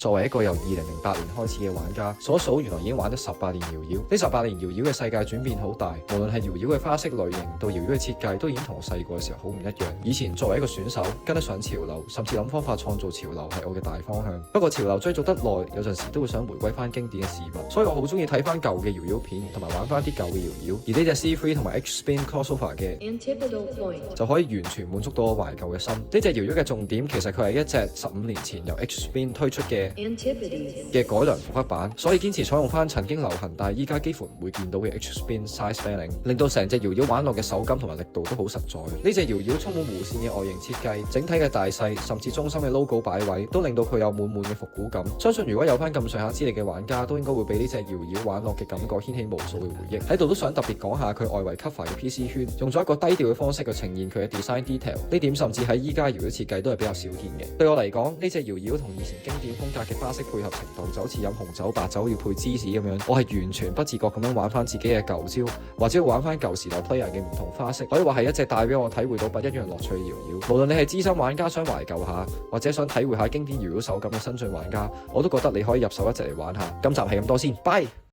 作為一個由2008年開始嘅玩家，數一數原來已經玩咗18年搖搖。呢18年搖搖嘅世界轉變好大，無論係搖搖嘅花式類型到搖搖嘅設計，都已經同我細個嘅時候好唔一樣。以前作為一個選手，跟得上潮流，甚至諗方法創造潮流係我嘅大方向。不過潮流追逐得耐，有陣時都會想回歸翻經典嘅事物，所以我好中意睇翻舊嘅搖搖片，同埋玩翻啲舊嘅搖搖。而呢隻 C3 同埋 H-Spin Crossover 嘅 Antipodal Point 就可以完全滿足到我懷舊嘅心。呢隻搖搖嘅重點其實佢係一隻15年前由 H-Spin 推出嘅改良復刻版，所以堅持採用翻曾經流行但係依家幾乎唔會見到嘅 H-Spin Side Spanning， 令到成隻搖搖玩落嘅手感同埋力度都好實在。呢隻搖搖充滿弧線嘅外形設計，整體嘅大細甚至中心嘅 logo 擺位都令到佢有滿滿嘅復古感。相信如果有翻咁上下資歷嘅玩家，都應該會俾呢隻搖搖玩落嘅感覺掀起無數嘅回憶。喺度都想特別講下佢外圍 cover 嘅 PC 圈，用咗一個低調嘅方式去呈現佢嘅 design detail， 呢點甚至喺依家搖搖設計都係比較少見嘅。對我嚟講，呢隻搖搖同以前經典風格嘅花式配合程度就好似飲紅酒白酒要配芝士咁樣，我係完全不自覺咁樣玩翻自己嘅舊招，或者玩翻舊時代 player 嘅唔同花式，可以話係一隻帶俾我體會到不一樣樂趣嘅搖搖。無論你係資深玩家想懷舊下，或者想體會下經典搖搖手感嘅新進玩家，我都覺得你可以入手一隻嚟玩下。今集係咁多先，拜。